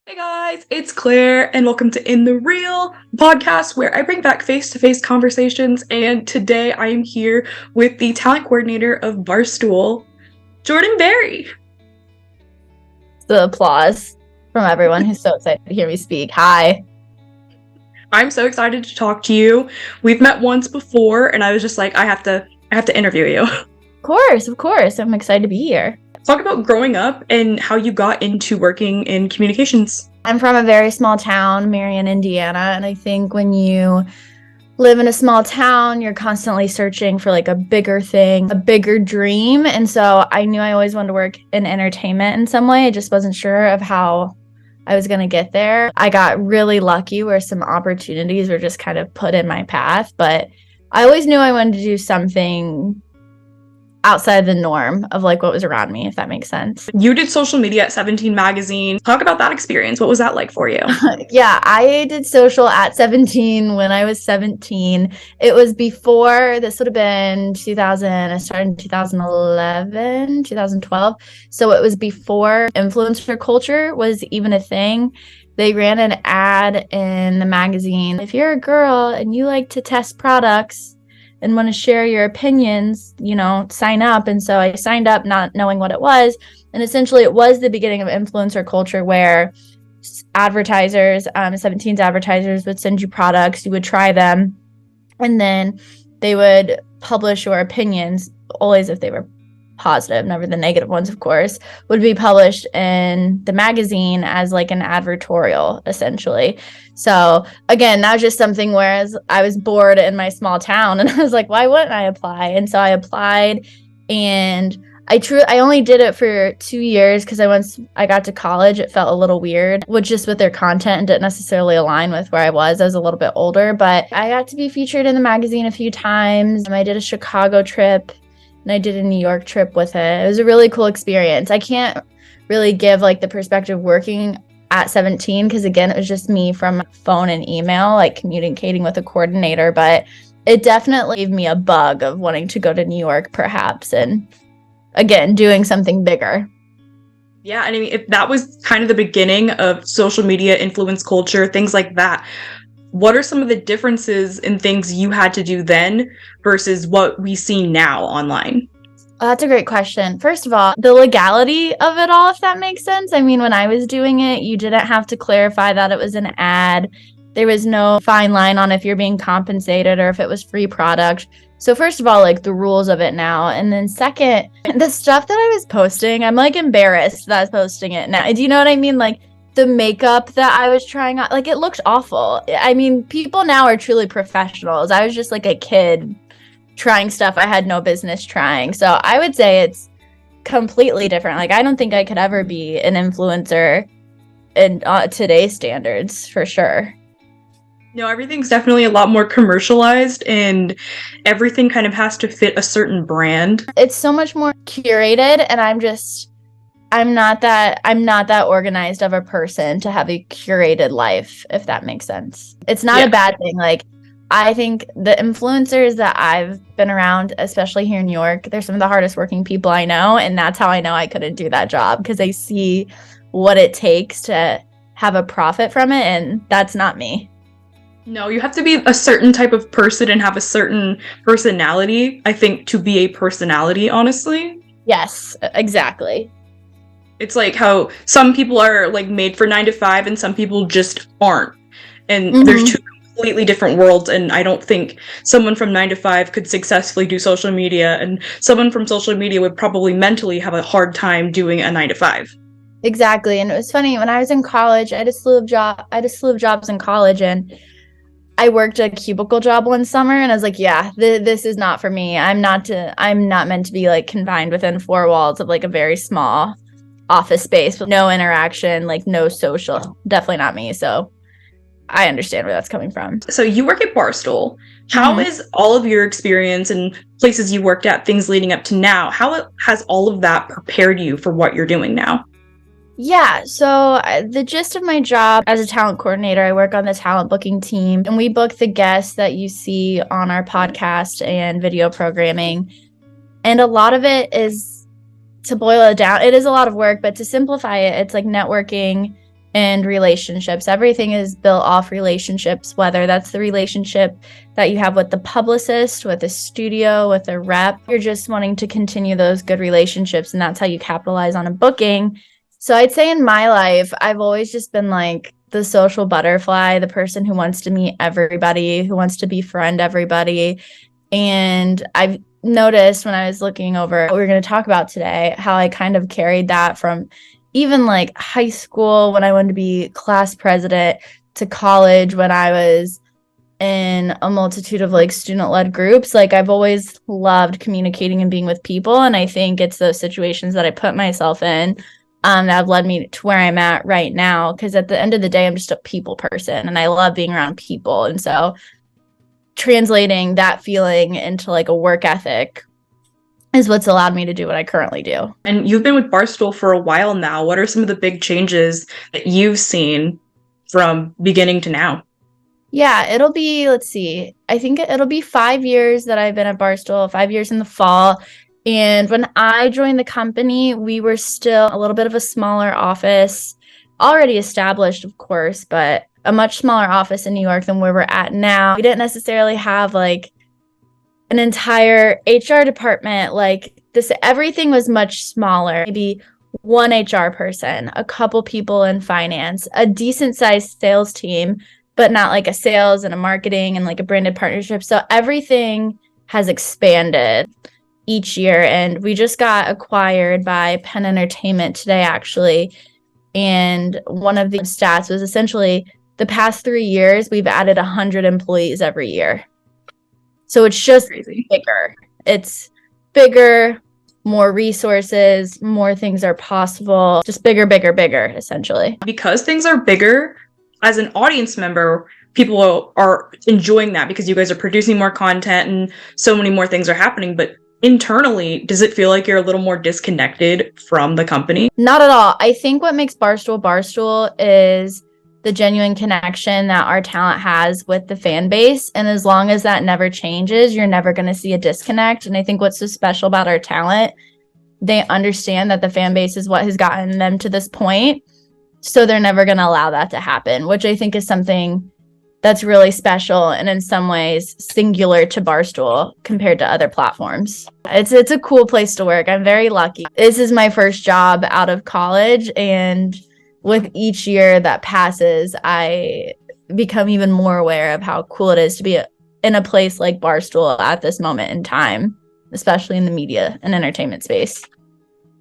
Hey guys, it's Claire, and welcome to In the Real podcast where I bring back face-to-face conversations. And today I am here with the talent coordinator of Barstool, Jourdyn Berry. The applause from everyone who's so excited to hear me speak. Hi. I'm so excited to talk to you. We've met once before, and I was just like, I have to interview you. Of course. I'm excited to be here. Talk about growing up and how you got into working in communications. I'm from a very small town, Marion, Indiana, and I think when you live in a small town, you're constantly searching for like a bigger thing, a bigger dream. And so I knew I always wanted to work in entertainment in some way. I just wasn't sure of how I was going to get there. I got really lucky where some opportunities were just kind of put in my path, but I always knew I wanted to do something outside the norm of like what was around me, if that makes sense. You did social media at 17 magazine. Talk about that experience. What was that like for you? Yeah, I did social at 17 when I was 17. It was before, this would have been 2000, I started in 2011, 2012. So it was before influencer culture was even a thing. They ran an ad in the magazine. If you're a girl and you like to test products and want to share your opinions, sign up. And so I signed up not knowing what it was. And essentially it was the beginning of influencer culture where advertisers, 17's advertisers would send you products, you would try them, and then they would publish your opinions, always if they were positive, never the negative ones, of course, would be published in the magazine as like an advertorial, essentially. So again, that was just something whereas I was bored in my small town and I was like, why wouldn't I apply? And so I applied, and I only did it for 2 years because once I got to college, it felt a little weird with their content and didn't necessarily align with where I was. I was a little bit older, but I got to be featured in the magazine a few times. I did a Chicago trip and I did a New York trip with it. It was a really cool experience. I can't really give like the perspective working at 17 because again, it was just me from phone and email, like communicating with a coordinator, but it definitely gave me a bug of wanting to go to New York perhaps, and again, doing something bigger. Yeah, and I mean, if that was kind of the beginning of social media, influence culture, things like that, what are some of the differences in things you had to do then versus what we see now online? That's a great question. First of all, the legality of it all, if that makes sense. I mean, when I was doing it, you didn't have to clarify that it was an ad. There was no fine line on if you're being compensated or if it was free product. So first of all, like the rules of it now. And then second, the stuff that I was posting, I'm like embarrassed that I was posting it now. Do you know what I mean? Like the makeup that I was trying on, like it looked awful. I mean, people now are truly professionals. I was just like a kid trying stuff I had no business trying. So I would say it's completely different. Like I don't think I could ever be an influencer in today's standards for sure. No, everything's definitely a lot more commercialized and everything kind of has to fit a certain brand. It's so much more curated, and I'm not that organized of a person to have a curated life, if that makes sense. It's not a bad thing. Like I think the influencers that I've been around, especially here in New York, they're some of the hardest working people I know, and that's how I know I couldn't do that job because I see what it takes to have a profit from it, and that's not me. No, you have to be a certain type of person and have a certain personality, I think, to be a personality, honestly. Yes, exactly. It's like how some people are like made for 9 to 5 and some people just aren't. And there's two completely different worlds, and I don't think someone from 9 to 5 could successfully do social media, and someone from social media would probably mentally have a hard time doing a 9 to 5. Exactly. And it was funny, when I was in college, I had a slew of jobs in college, and I worked a cubicle job one summer, and I was like, yeah, this is not for me. I'm not meant to be like confined within 4 walls of like a very small office space with no interaction, like no social. Definitely not me. So I understand where that's coming from. So you work at Barstool. How is all of your experience and places you worked at, things leading up to now, how has all of that prepared you for what you're doing now? Yeah, so the gist of my job as a talent coordinator, I work on the talent booking team, and we book the guests that you see on our podcast and video programming. And a lot of it is, to boil it down, it is a lot of work, but to simplify it, it's like networking and relationships. Everything is built off relationships, whether that's the relationship that you have with the publicist, with a studio, with a rep. You're just wanting to continue those good relationships, and that's how you capitalize on a booking. So I'd say in my life, I've always just been like the social butterfly, the person who wants to meet everybody, who wants to befriend everybody. And I've noticed when I was looking over what we're going to talk about today, how I kind of carried that from even like high school when I wanted to be class president, to college when I was in a multitude of like student-led groups. Like I've always loved communicating and being with people. And I think it's those situations that I put myself in that have led me to where I'm at right now. Because at the end of the day, I'm just a people person and I love being around people. And so translating that feeling into like a work ethic is what's allowed me to do what I currently do. And you've been with Barstool for a while now. What are some of the big changes that you've seen from beginning to now? Yeah, it'll be, let's see, I think it'll be 5 years that I've been at Barstool, 5 years in the fall. And when I joined the company, we were still a little bit of a smaller office, already established, of course, but a much smaller office in New York than where we're at now. We didn't necessarily have like an entire HR department like this. Everything was much smaller. Maybe one HR person, a couple people in finance, a decent sized sales team, but not like a sales and a marketing and like a branded partnership. So everything has expanded each year. And we just got acquired by Penn Entertainment today, actually. And one of the stats was essentially the past 3 years, we've added 100 employees every year. So it's just crazy. Bigger. It's bigger, more resources, more things are possible. Just bigger, essentially. Because things are bigger, as an audience member, people are enjoying that because you guys are producing more content and so many more things are happening. But internally, does it feel like you're a little more disconnected from the company? Not at all. I think what makes Barstool is the genuine connection that our talent has with the fan base. And as long as that never changes, you're never going to see a disconnect. And I think what's so special about our talent, they understand that the fan base is what has gotten them to this point. So they're never going to allow that to happen, which I think is something that's really special and in some ways singular to Barstool compared to other platforms. It's a cool place to work. I'm very lucky. This is my first job out of college, and with each year that passes, I become even more aware of how cool it is to be in a place like Barstool at this moment in time, especially in the media and entertainment space.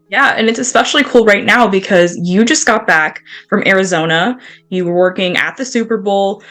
Yeah, and it's especially cool right now because you just got back from Arizona. You were working at the Super Bowl,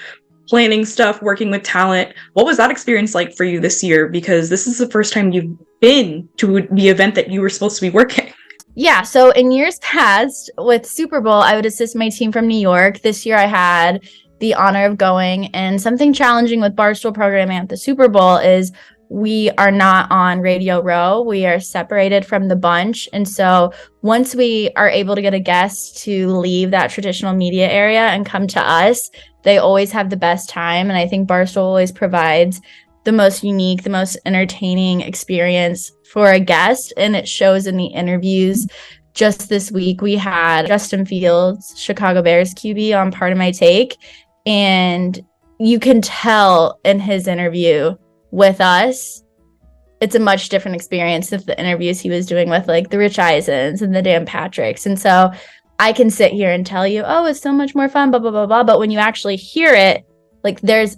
planning stuff, working with talent. What was that experience like for you this year? Because this is the first time you've been to the event that you were supposed to be working. Yeah, so in years past with Super Bowl, I would assist my team from New York. This year I had the honor of going, and something challenging with Barstool programming at the Super Bowl is we are not on Radio Row. We are separated from the bunch. And so once we are able to get a guest to leave that traditional media area and come to us, they always have the best time. And I think Barstool always provides the most unique, the most entertaining experience for a guest. And it shows in the interviews. Just this week, we had Justin Fields, Chicago Bears QB, on Part of My Take. And you can tell in his interview with us, it's a much different experience than the interviews he was doing with like the Rich Eisens and the Dan Patricks. And so I can sit here and tell you, oh, it's so much more fun, blah, blah, blah, blah. But when you actually hear it, like there's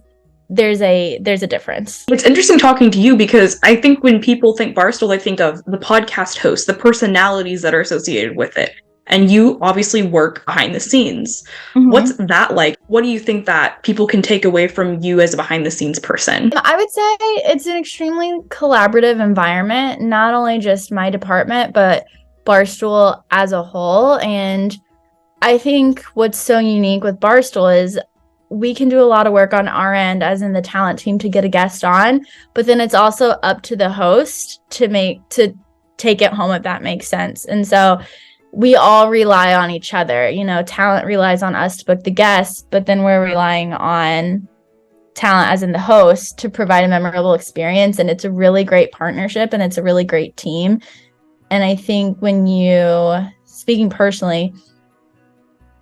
a difference. It's interesting talking to you because I think when people think Barstool, they think of the podcast host, the personalities that are associated with it. And you obviously work behind the scenes. Mm-hmm. What's that like? What do you think that people can take away from you as a behind the scenes person? I would say it's an extremely collaborative environment, not only just my department, but Barstool as a whole. And I think what's so unique with Barstool is we can do a lot of work on our end, as in the talent team, to get a guest on, but then it's also up to the host to take it home, if that makes sense. And so we all rely on each other. You know, talent relies on us to book the guests, but then we're relying on talent, as in the host, to provide a memorable experience. And it's a really great partnership and it's a really great team. And I think speaking personally,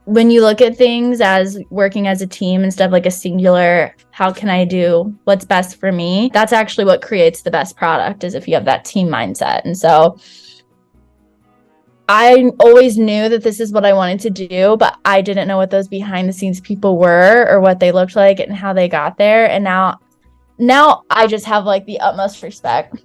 when you look at things as working as a team instead of like a singular, how can I do what's best for me? That's actually what creates the best product, is if you have that team mindset. And so I always knew that this is what I wanted to do, but I didn't know what those behind the scenes people were or what they looked like and how they got there. And now I just have like the utmost respect.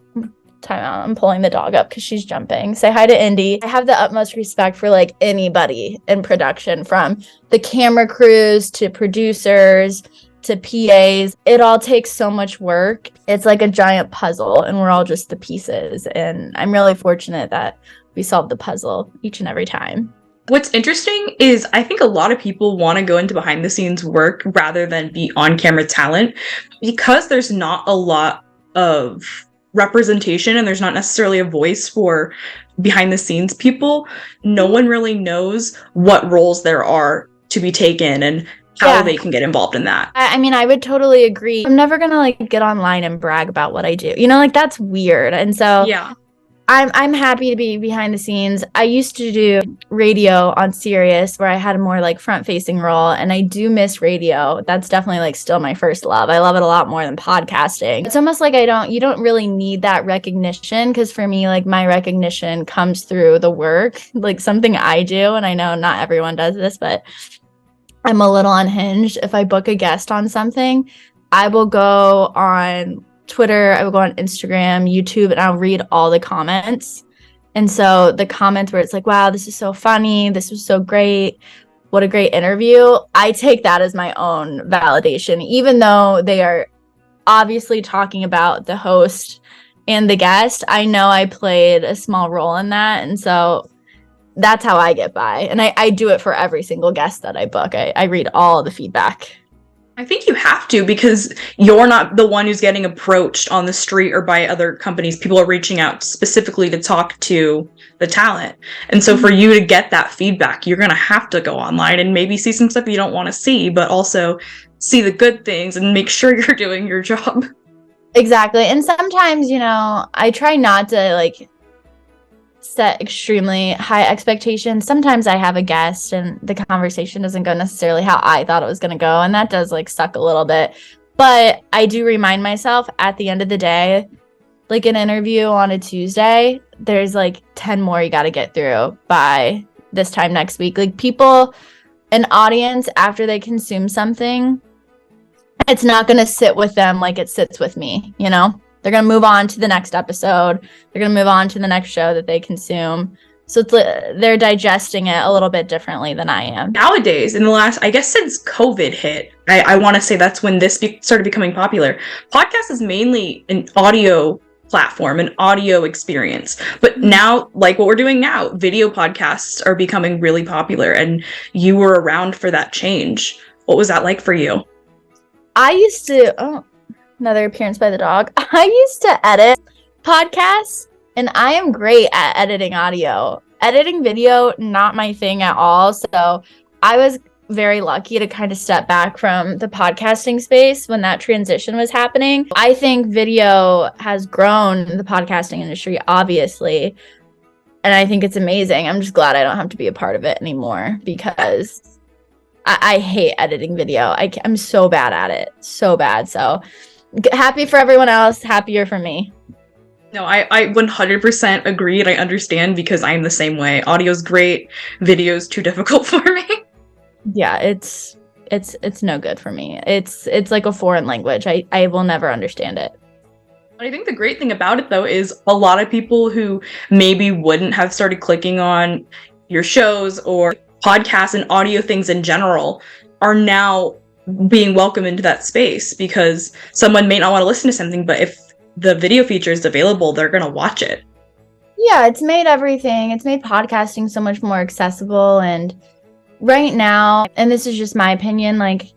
Time out. I'm pulling the dog up because she's jumping. Say hi to Indy. I have the utmost respect for like anybody in production, from the camera crews to producers to PAs. It all takes so much work. It's like a giant puzzle and we're all just the pieces. And I'm really fortunate that we solve the puzzle each and every time. What's interesting is I think a lot of people want to go into behind the scenes work rather than be on camera talent, because there's not a lot of representation and there's not necessarily a voice for behind the scenes people. No one really knows what roles there are to be taken and how they can get involved in that. I mean, I would totally agree. I'm never gonna like get online and brag about what I do. Like that's weird. And so yeah, I'm happy to be behind the scenes. I used to do radio on Sirius where I had a more like front facing role, and I do miss radio. That's definitely like still my first love. I love it a lot more than podcasting. It's almost like you don't really need that recognition, because for me, like my recognition comes through the work, like something I do. And I know not everyone does this, but I'm a little unhinged. If I book a guest on something, I will go on Twitter, I will go on Instagram, YouTube, and I'll read all the comments. And so the comments where it's like, wow, this is so funny, this was so great, what a great interview, I take that as my own validation, even though they are obviously talking about the host and the guest. I know I played a small role in that, and so that's how I get by. And I do it for every single guest that I book. I read all the feedback. I think you have to, because you're not the one who's getting approached on the street or by other companies. People are reaching out specifically to talk to the talent. And so for you to get that feedback, you're going to have to go online and maybe see some stuff you don't want to see, but also see the good things and make sure you're doing your job. Exactly. And sometimes, I try not to like set extremely high expectations. Sometimes I have a guest and the conversation doesn't go necessarily how I thought it was going to go, and that does like suck a little bit. But I do remind myself at the end of the day, like an interview on a Tuesday, there's like 10 more you got to get through by this time next week. Like people, an audience, after they consume something, it's not going to sit with them like it sits with me, They're going to move on to the next episode. They're going to move on to the next show that they consume. So they're digesting it a little bit differently than I am. Nowadays, in the last, I guess since COVID hit, I want to say that's when this started becoming popular. Podcast is mainly an audio platform, an audio experience. But now, like what we're doing now, video podcasts are becoming really popular, and you were around for that change. What was that like for you? I used to... Another appearance by the dog. I used to edit podcasts, and I am great at editing audio. Editing video, not my thing at all. So I was very lucky to kind of step back from the podcasting space when that transition was happening. I think video has grown in the podcasting industry, obviously, and I think it's amazing. I'm just glad I don't have to be a part of it anymore, because I hate editing video. I'm so bad at it. So bad. So happy for everyone else, happier for me. No, I 100% agree, and I understand, because I'm the same way. Audio's great, video's too difficult for me. Yeah, it's no good for me. It's like a foreign language. I will never understand it. I think the great thing about it, though, is a lot of people who maybe wouldn't have started clicking on your shows or podcasts and audio things in general are now being welcomed into that space, because someone may not want to listen to something, but if the video feature is available, they're going to watch it. Yeah, it's made podcasting so much more accessible. And right now, and this is just my opinion, like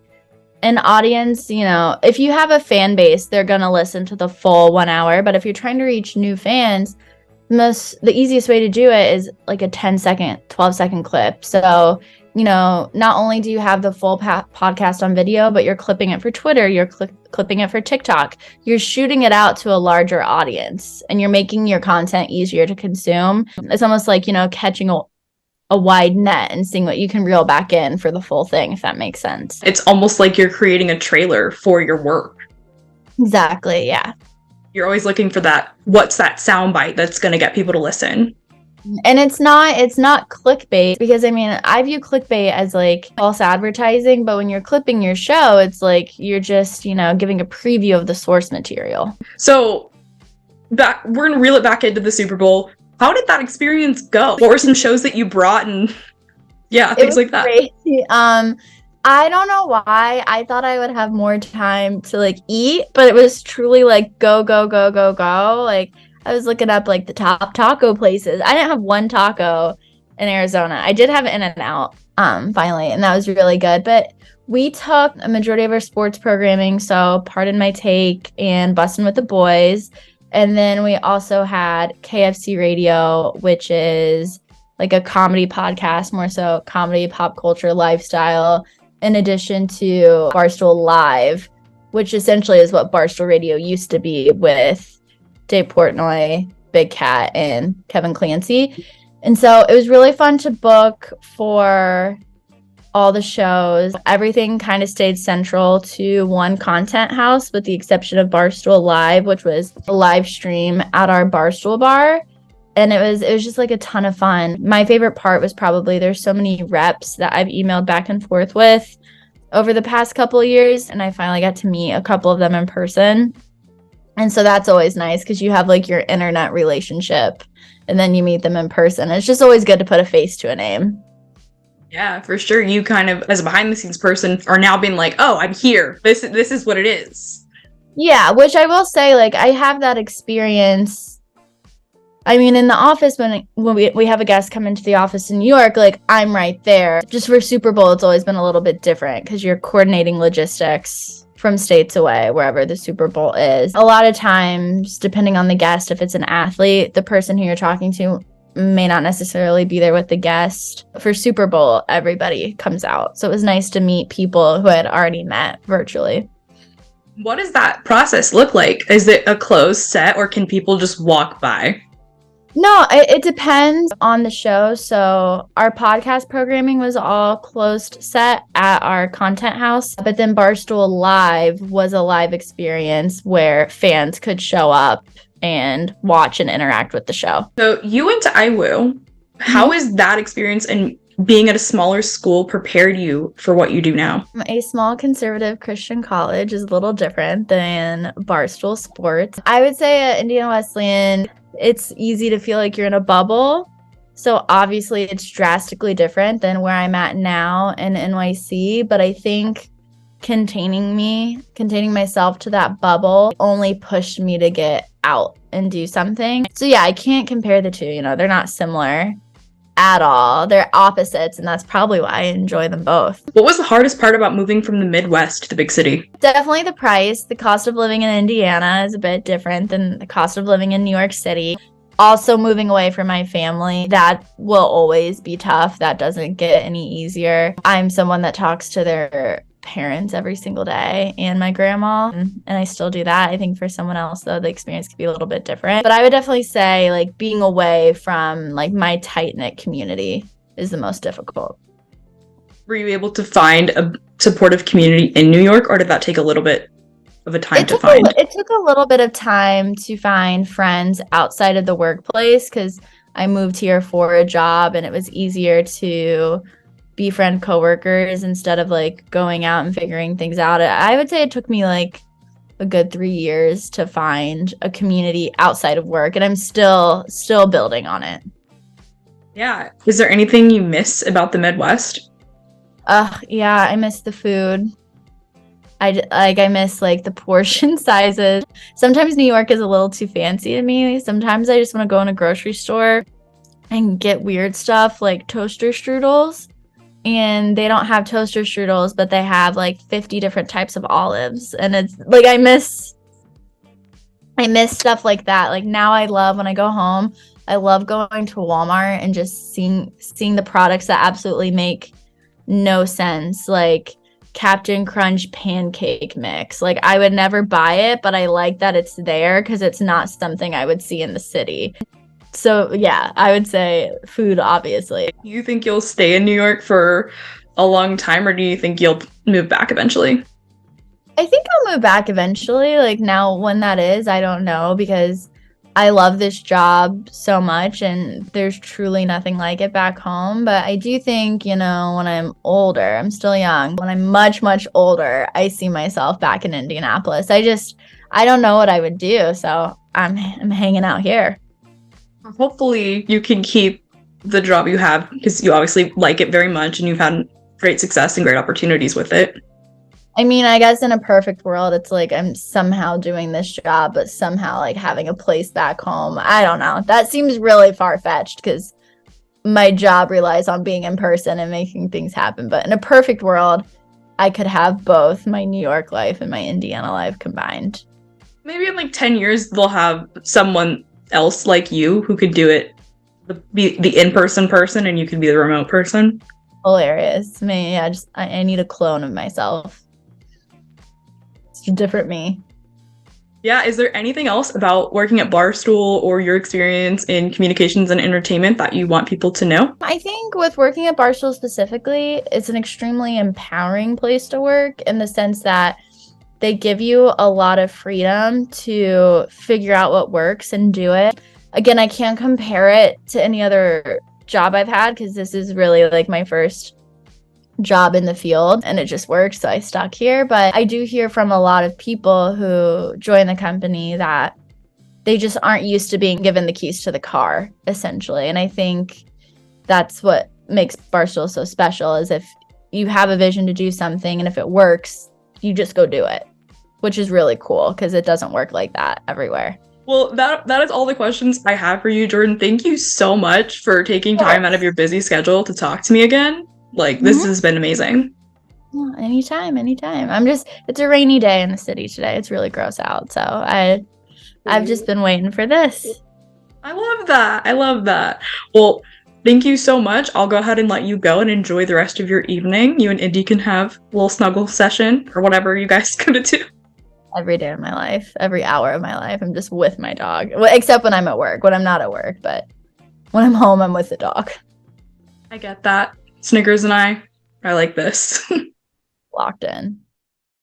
an audience, if you have a fan base, they're going to listen to the full 1 hour. But if you're trying to reach new fans, the easiest way to do it is like a 10-second, 12-second clip. So not only do you have the full podcast on video, but you're clipping it for Twitter, you're clipping it for TikTok, you're shooting it out to a larger audience, and you're making your content easier to consume. It's almost like, catching a a wide net and seeing what you can reel back in for the full thing, if that makes sense. It's almost like you're creating a trailer for your work. Exactly, yeah. You're always looking for that, what's that soundbite that's going to get people to listen? And it's not clickbait, because I mean, I view clickbait as like false advertising, but when you're clipping your show, it's like you're just, giving a preview of the source material. So we're going to reel it back into the Super Bowl. How did that experience go? What were some shows that you brought and things like that? Crazy. I don't know why. I thought I would have more time to like eat, but it was truly like go, go, go, go, go. Like I was looking up like the top taco places. I didn't have one taco in Arizona. I did have In-N-Out finally, and that was really good. But we took a majority of our sports programming, so Pardon My Take and Bustin' with the Boys. And then we also had KFC Radio, which is like a comedy podcast, more so comedy, pop culture, lifestyle, in addition to Barstool Live, which essentially is what Barstool Radio used to be with Dave Portnoy, Big Cat, and Kevin Clancy. And so it was really fun to book for all the shows. Everything kind of stayed central to one content house, with the exception of Barstool Live, which was a live stream at our Barstool bar. And it was just like a ton of fun. My favorite part was probably there's so many reps that I've emailed back and forth with over the past couple of years, and I finally got to meet a couple of them in person. And so that's always nice, because you have like your internet relationship and then you meet them in person. It's just always good to put a face to a name. Yeah, for sure. You kind of, as a behind the scenes person, are now being like, oh, I'm here. This is what it is. Yeah, which I will say, like, I have that experience. I mean, in the office, when we have a guest come into the office in New York, like, I'm right there. Just for Super Bowl, it's always been a little bit different, because you're coordinating logistics from states away, wherever the Super Bowl is. A lot of times, depending on the guest, if it's an athlete, the person who you're talking to may not necessarily be there with the guest. For Super Bowl, everybody comes out. So it was nice to meet people who I had already met virtually. What does that process look like? Is it a closed set, or can people just walk by? No, it depends on the show. So our podcast programming was all closed set at our content house, but then Barstool Live was a live experience where fans could show up and watch and interact with the show. So you went to IWU. How is that experience and being at a smaller school prepared you for what you do now? A small conservative Christian college is a little different than Barstool Sports. I would say at Indiana Wesleyan, it's easy to feel like you're in a bubble. So obviously it's drastically different than where I'm at now in NYC. But I think containing myself to that bubble only pushed me to get out and do something. So yeah, I can't compare the two. They're not similar at all. They're opposites, and that's probably why I enjoy them both. What was the hardest part about moving from the Midwest to the big city? Definitely the price. The cost of living in Indiana is a bit different than the cost of living in New York City. Also, moving away from my family, that will always be tough. That doesn't get any easier. I'm someone that talks to their parents every single day, and my grandma, and I still do that. I think for someone else, though, the experience could be a little bit different. But I would definitely say, like, being away from like my tight-knit community is the most difficult. Were you able to find a supportive community in New York, or did that take a little bit of a time to find? It took a little bit of time to find friends outside of the workplace, because I moved here for a job, and it was easier to befriend coworkers instead of like going out and figuring things out. I would say it took me like a good 3 years to find a community outside of work, and I'm still building on it. Yeah. Is there anything you miss about the Midwest? Yeah, I miss the food. I miss like the portion sizes. Sometimes New York is a little too fancy to me. Sometimes I just want to go in a grocery store and get weird stuff like toaster strudels. And they don't have toaster strudels, but they have like 50 different types of olives. And it's like I miss stuff like that. Like now I love when I go home, I love going to Walmart and just seeing the products that absolutely make no sense. Like Captain Crunch pancake mix. Like I would never buy it, but I like that it's there because it's not something I would see in the city. So yeah, I would say food, obviously. Do you think you'll stay in New York for a long time, or do you think you'll move back eventually? I think I'll move back eventually. Like now, when that is, I don't know because I love this job so much and there's truly nothing like it back home. But I do think, when I'm older, I'm still young. When I'm much, much older, I see myself back in Indianapolis. I don't know what I would do. So I'm hanging out here. Hopefully, you can keep the job you have because you obviously like it very much and you've had great success and great opportunities with it. I mean, I guess in a perfect world, it's like I'm somehow doing this job, but somehow like having a place back home. I don't know. That seems really far-fetched because my job relies on being in person and making things happen. But in a perfect world, I could have both my New York life and my Indiana life combined. Maybe in like 10 years, they'll have someone else like you who could do it, be the in-person person, and you can be the remote person. Hilarious. I mean, yeah, I need a clone of myself. It's a different me. Yeah, is there anything else about working at Barstool or your experience in communications and entertainment that you want people to know? I think with working at Barstool specifically, it's an extremely empowering place to work in the sense that they give you a lot of freedom to figure out what works and do it. Again, I can't compare it to any other job I've had because this is really like my first job in the field and it just worked, so I stuck here. But I do hear from a lot of people who join the company that they just aren't used to being given the keys to the car, essentially. And I think that's what makes Barstool so special is if you have a vision to do something and if it works, you just go do it, which is really cool because it doesn't work like that everywhere. Well, that is all the questions I have for you, Jourdyn. Thank you so much for taking time out of your busy schedule to talk to me again. Like, this has been amazing. Yeah, anytime. It's a rainy day in the city today. It's really gross out. So I've just been waiting for this. I love that. Well, thank you so much. I'll go ahead and let you go and enjoy the rest of your evening. You and Indy can have a little snuggle session or whatever you guys are gonna do. Every day of my life, every hour of my life, I'm just with my dog. Well, except when I'm at work, when I'm not at work, but when I'm home, I'm with the dog. I get that. Snickers and I like this. Locked in.